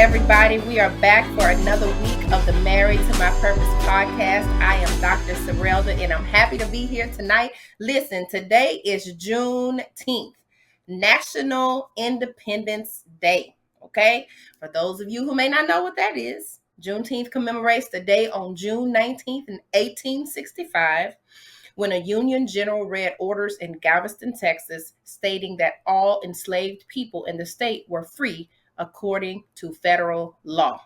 everybody. We are back for another week of the Married to My Purpose podcast. I am Dr. Serelda, and I'm happy to be here tonight. Listen, today is Juneteenth, National Independence Day. Okay, for those of you who may not know what that is, Juneteenth commemorates the day on June 19th in 1865. When a Union general read orders in Galveston, Texas, stating that all enslaved people in the state were free according to federal law.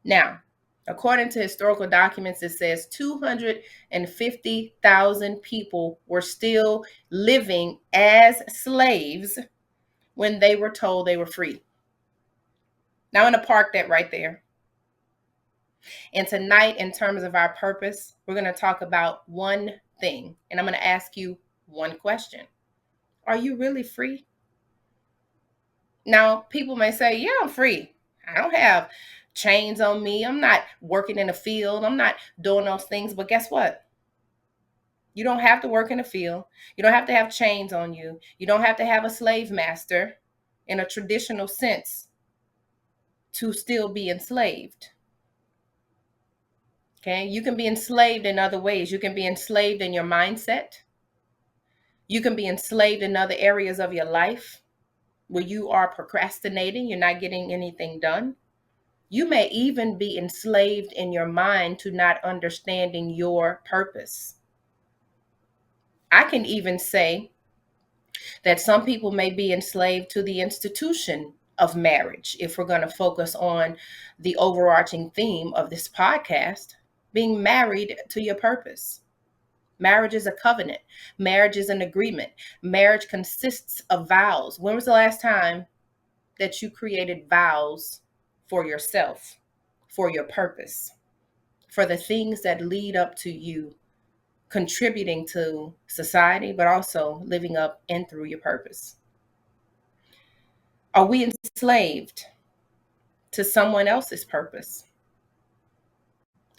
Now, according to historical documents, it says 250,000 people were still living as slaves when they were told they were free. Now, I'm going to park that right there. And tonight, in terms of our purpose, we're going to talk about one thing. And I'm going to ask you one question. Are you really free? Now, people may say, yeah, I'm free. I don't have chains on me. I'm not working in a field. I'm not doing those things. But guess what? You don't have to work in a field. You don't have to have chains on you. You don't have to have a slave master in a traditional sense to still be enslaved. Okay, you can be enslaved in other ways. You can be enslaved in your mindset. You can be enslaved in other areas of your life where you are procrastinating, you're not getting anything done. You may even be enslaved in your mind to not understanding your purpose. I can even say that some people may be enslaved to the institution of marriage, if we're going to focus on the overarching theme of this podcast, being married to your purpose. Marriage is a covenant. Marriage is an agreement. Marriage consists of vows. When was the last time that you created vows for yourself, for your purpose, for the things that lead up to you contributing to society, but also living up and through your purpose? Are we enslaved to someone else's purpose?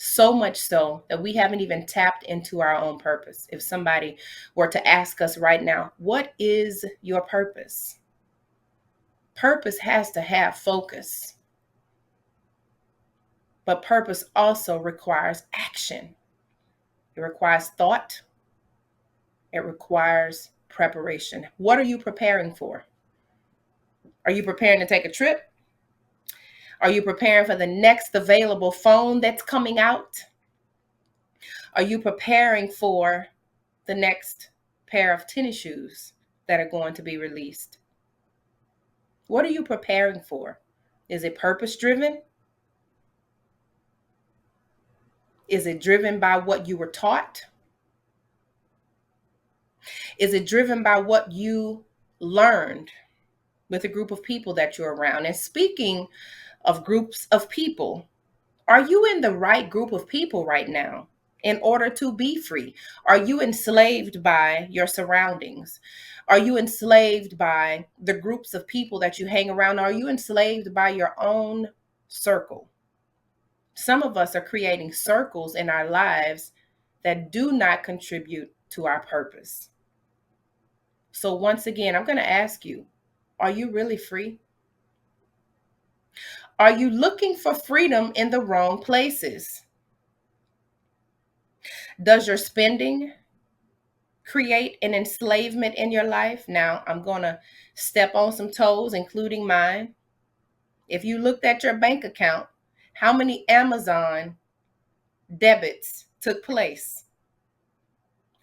So much so that we haven't even tapped into our own purpose. If somebody were to ask us right now, what is your purpose? Purpose has to have focus. But purpose also requires action. It requires thought. It requires preparation. What are you preparing for? Are you preparing to take a trip? Are you preparing for the next available phone that's coming out? Are you preparing for the next pair of tennis shoes that are going to be released? What are you preparing for? Is it purpose-driven? Is it driven by what you were taught? Is it driven by what you learned with a group of people that you're around? And speaking of groups of people, are you in the right group of people right now in order to be free? Are you enslaved by your surroundings? Are you enslaved by the groups of people that you hang around? Are you enslaved by your own circle? Some of us are creating circles in our lives that do not contribute to our purpose. So once again, I'm going to ask you, are you really free? Are you looking for freedom in the wrong places? Does your spending create an enslavement in your life? Now, I'm going to step on some toes, including mine. If you looked at your bank account, how many Amazon debits took place?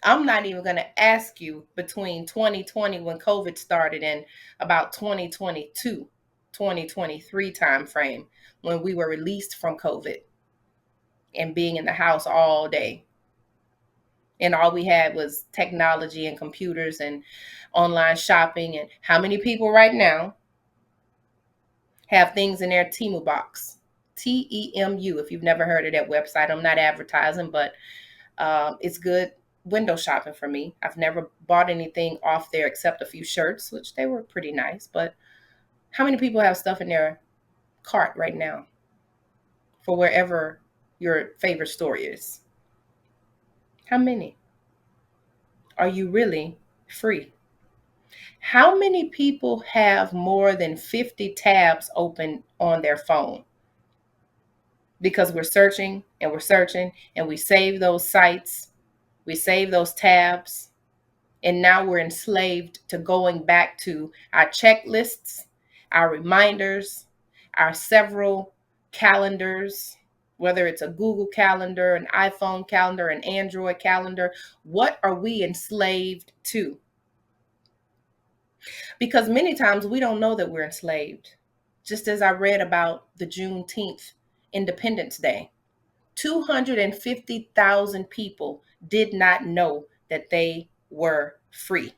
I'm not even going to ask you between 2020 when COVID started and about 2022, 2023 timeframe when we were released from COVID and being in the house all day. And all we had was technology and computers and online shopping. And how many people right now have things in their Temu box? TEMU, if you've never heard of that website. I'm not advertising, but it's good window shopping for me. I've never bought anything off there except a few shirts, which they were pretty nice. But how many people have stuff in their cart right now for wherever your favorite store is? How many? Are you really free? How many people have more than 50 tabs open on their phone? Because we're searching and we're searching and we save those sites, we save those tabs, and now we're enslaved to going back to our checklists, our reminders, our several calendars, whether it's a Google calendar, an iPhone calendar, an Android calendar. What are we enslaved to? Because many times we don't know that we're enslaved. Just as I read about the Juneteenth Independence Day, 250,000 people did not know that they were free.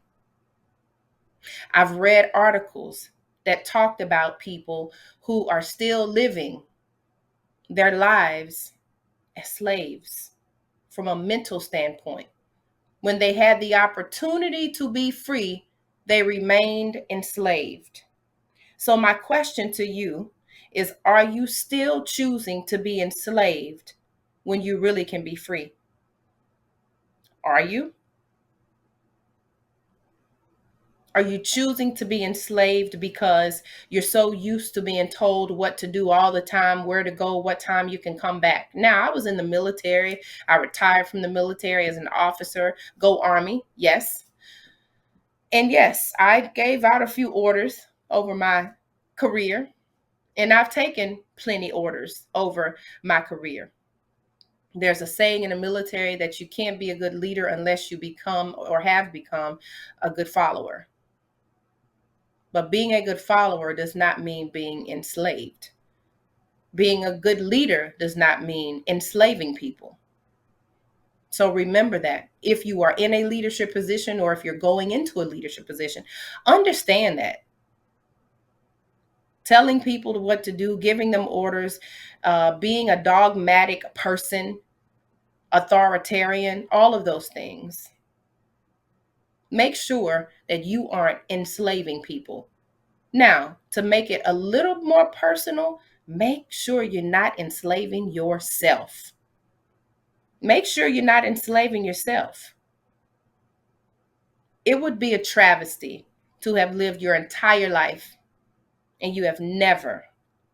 I've read articles that talked about people who are still living their lives as slaves from a mental standpoint. When they had the opportunity to be free, they remained enslaved. So, my question to you is, are you still choosing to be enslaved when you really can be free? Are you? Are you choosing to be enslaved because you're so used to being told what to do all the time, where to go, what time you can come back? Now, I was in the military. I retired from the military as an officer. Go Army, yes. And yes, I gave out a few orders over my career, and I've taken plenty orders over my career. There's a saying in the military that you can't be a good leader unless you become or have become a good follower. But being a good follower does not mean being enslaved. Being a good leader does not mean enslaving people. So remember that if you are in a leadership position or if you're going into a leadership position, understand that. Telling people what to do, giving them orders, being a dogmatic person, authoritarian, all of those things. Make sure that you aren't enslaving people. Now, to make it a little more personal, make sure you're not enslaving yourself. Make sure you're not enslaving yourself. It would be a travesty to have lived your entire life and you have never,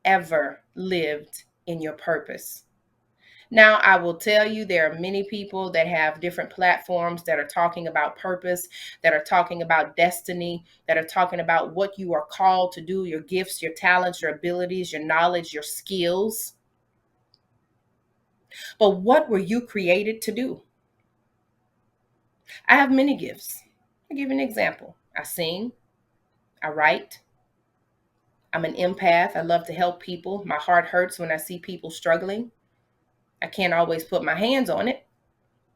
ever lived in your purpose. Now, I will tell you, there are many people that have different platforms that are talking about purpose, that are talking about destiny, that are talking about what you are called to do, your gifts, your talents, your abilities, your knowledge, your skills. But what were you created to do? I have many gifts. I'll give you an example. I sing, I write, I'm an empath. I love to help people. My heart hurts when I see people struggling. I can't always put my hands on it,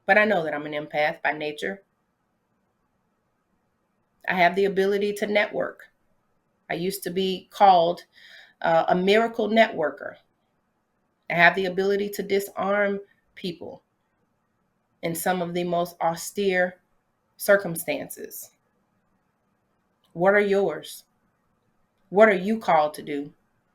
but I know that I'm an empath by nature. I have the ability to network. I used to be called a miracle networker. I have the ability to disarm people in some of the most austere circumstances. What are yours? What are you called to do?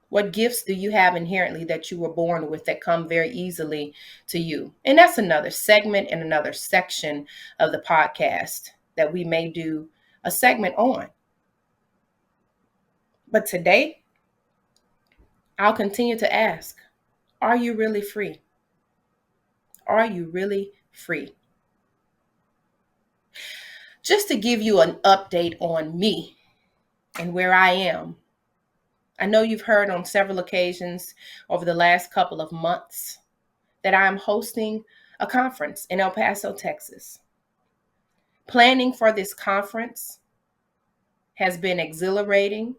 What gifts do you have inherently that you were born with that come very easily to you? And that's another segment and another section of the podcast that we may do a segment on. But today, I'll continue to ask, are you really free? Are you really free? Just to give you an update on me and where I am. I know you've heard on several occasions over the last couple of months that I'm hosting a conference in El Paso, Texas. Planning for this conference has been exhilarating.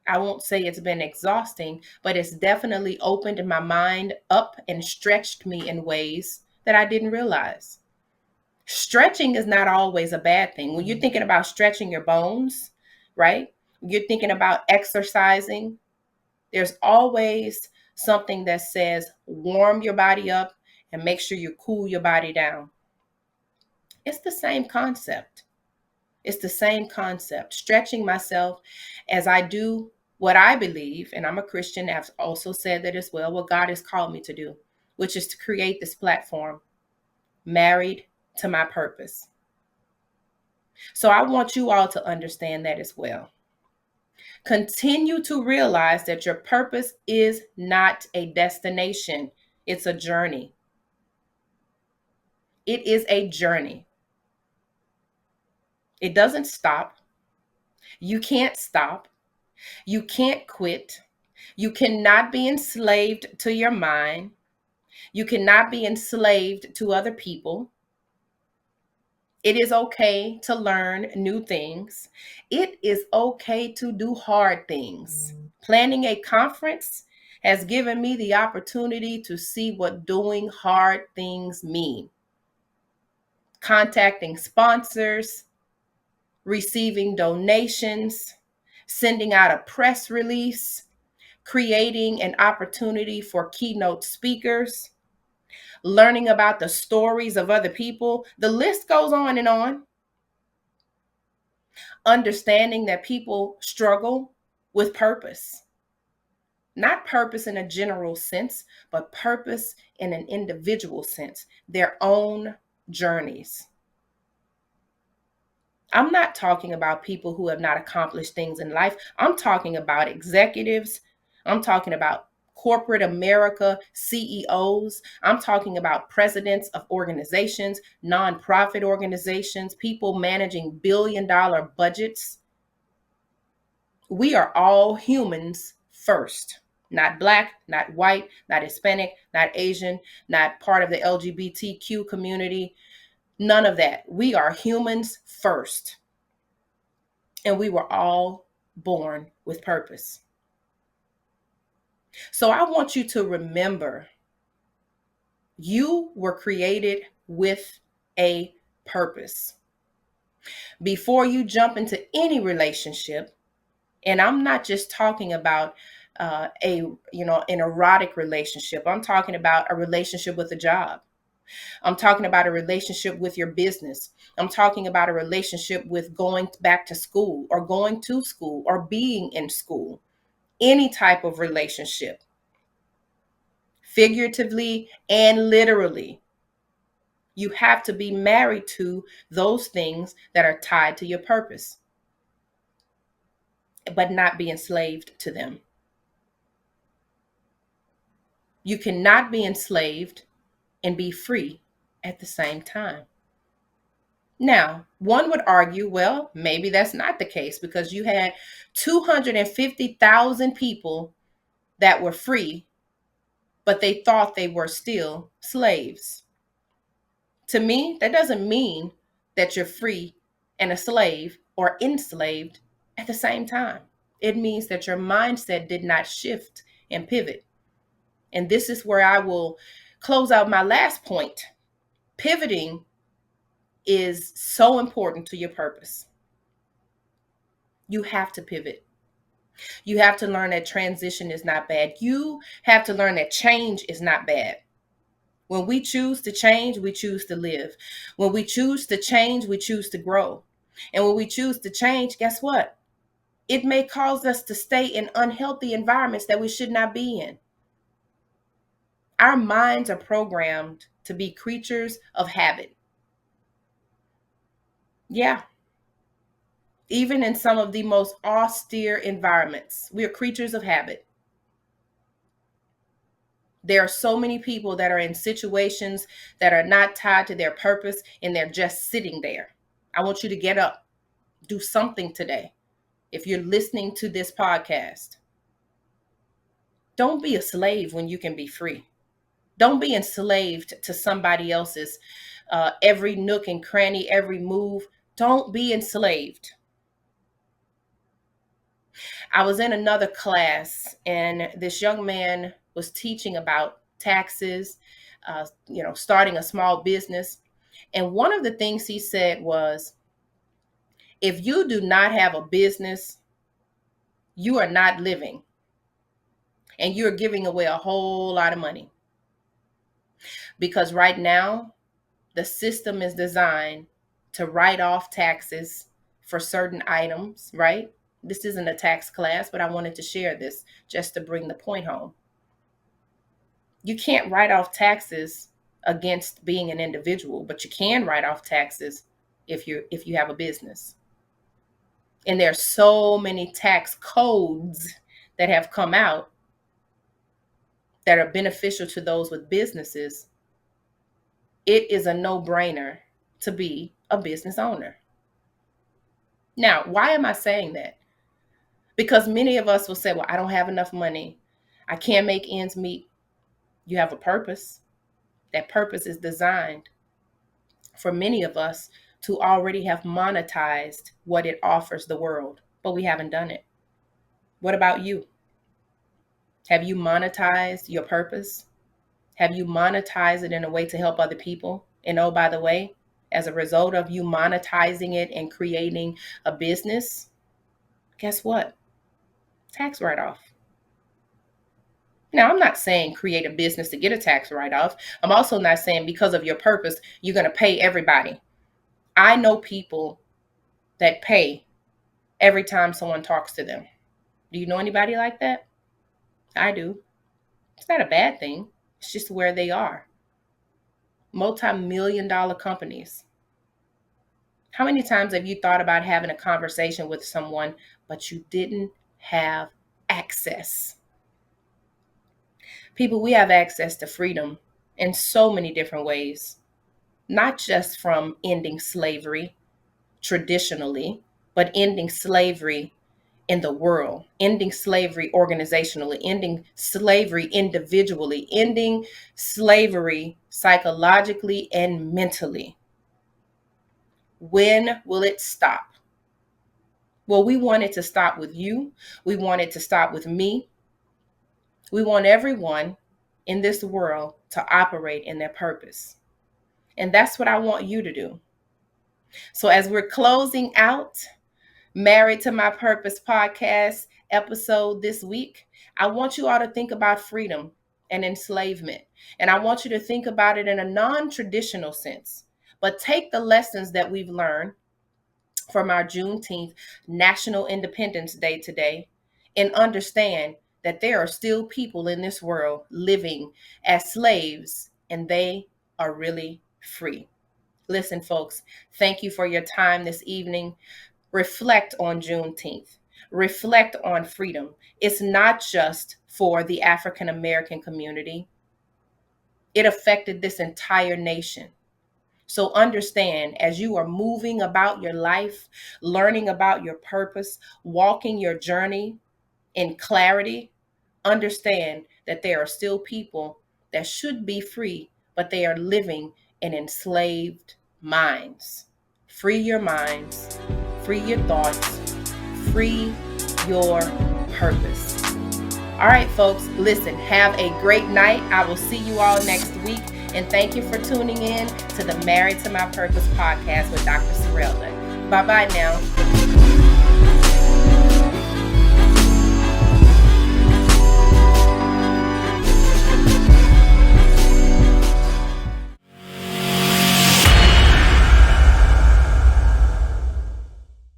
I won't say it's been exhausting, but it's definitely opened my mind up and stretched me in ways that I didn't realize. Stretching is not always a bad thing. When you're thinking about stretching your bones, right? You're thinking about exercising. There's always something that says warm your body up and make sure you cool your body down. It's the same concept. It's the same concept. Stretching myself as I do what I believe, and I'm a Christian, I've also said that as well, what God has called me to do, which is to create this platform, married to my purpose. So I want you all to understand that as well. Continue to realize that your purpose is not a destination, it's a journey. It is a journey. It doesn't stop. You can't stop. You can't quit. You cannot be enslaved to your mind. You cannot be enslaved to other people. It is okay to learn new things. It is okay to do hard things. Planning a conference has given me the opportunity to see what doing hard things mean. Contacting sponsors, receiving donations, sending out a press release, creating an opportunity for keynote speakers, learning about the stories of other people. The list goes on and on. Understanding that people struggle with purpose, not purpose in a general sense, but purpose in an individual sense, their own journeys. I'm not talking about people who have not accomplished things in life. I'm talking about executives. I'm talking about corporate America CEOs. I'm talking about presidents of organizations, nonprofit organizations, people managing billion-dollar budgets. We are all humans first. Not black, not white, not Hispanic, not Asian, not part of the LGBTQ community. None of that. We are humans first. And we were all born with purpose. So I want you to remember you were created with a purpose. Before you jump into any relationship, and I'm not just talking about an erotic relationship. I'm talking about a relationship with a job. I'm talking about a relationship with your business. I'm talking about a relationship with going back to school or going to school or being in school. Any type of relationship, figuratively and literally. You have to be married to those things that are tied to your purpose, but not be enslaved to them. You cannot be enslaved and be free at the same time. Now, one would argue, well, maybe that's not the case because you had 250,000 people that were free, but they thought they were still slaves. To me, that doesn't mean that you're free and a slave or enslaved at the same time. It means that your mindset did not shift and pivot. And this is where I will close out my last point. Pivoting is so important to your purpose. You have to pivot. You have to learn that transition is not bad. You have to learn that change is not bad. When we choose to change, we choose to live. When we choose to change, we choose to grow. And when we choose to change, guess what? It may cause us to stay in unhealthy environments that we should not be in. Our minds are programmed to be creatures of habit. Yeah. Even in some of the most austere environments, we are creatures of habit. There are so many people that are in situations that are not tied to their purpose and they're just sitting there. I want you to get up, do something today. If you're listening to this podcast, don't be a slave when you can be free. Don't be enslaved to somebody else's every nook and cranny, every move. Don't be enslaved. I was in another class and this young man was teaching about taxes, starting a small business. And one of the things he said was, if you do not have a business, you are not living and you're giving away a whole lot of money. Because right now, the system is designed to write off taxes for certain items, right? This isn't a tax class, but I wanted to share this just to bring the point home. You can't write off taxes against being an individual, but you can write off taxes if you have a business. And there's so many tax codes that have come out that are beneficial to those with businesses. It is a no-brainer to be a business owner. Now, why am I saying that? Because many of us will say, well, I don't have enough money. I can't make ends meet. You have a purpose. That purpose is designed for many of us to already have monetized what it offers the world, but we haven't done it. What about you? Have you monetized your purpose? Have you monetized it in a way to help other people? And oh, by the way, as a result of you monetizing it and creating a business, guess what? Tax write-off. Now, I'm not saying create a business to get a tax write-off. I'm also not saying because of your purpose, you're going to pay everybody. I know people that pay every time someone talks to them. Do you know anybody like that? I do. It's not a bad thing. It's just where they are. Multi-million-dollar companies. How many times have you thought about having a conversation with someone, but you didn't have access? People, we have access to freedom in so many different ways, not just from ending slavery traditionally, but ending slavery in the world, ending slavery organizationally, ending slavery individually, ending slavery psychologically and mentally. When will it stop? Well, we want it to stop with you. We want it to stop with me. We want everyone in this world to operate in their purpose. And that's what I want you to do. So as we're closing out Married to My Purpose podcast episode this week, I want you all to think about freedom and enslavement. And I want you to think about it in a non-traditional sense, but take the lessons that we've learned from our Juneteenth National Independence Day today and understand that there are still people in this world living as slaves and they are really free. Listen, folks, thank you for your time this evening. Reflect on Juneteenth. Reflect on freedom. It's not just for the African American community. It affected this entire nation. So understand, as you are moving about your life, learning about your purpose, walking your journey in clarity, understand that there are still people that should be free, but they are living in enslaved minds. Free your minds, free your thoughts, free your purpose. All right, folks, listen, have a great night. I will see you all next week. And thank you for tuning in to the Married to My Purpose podcast with Dr. Serelda. Bye-bye now.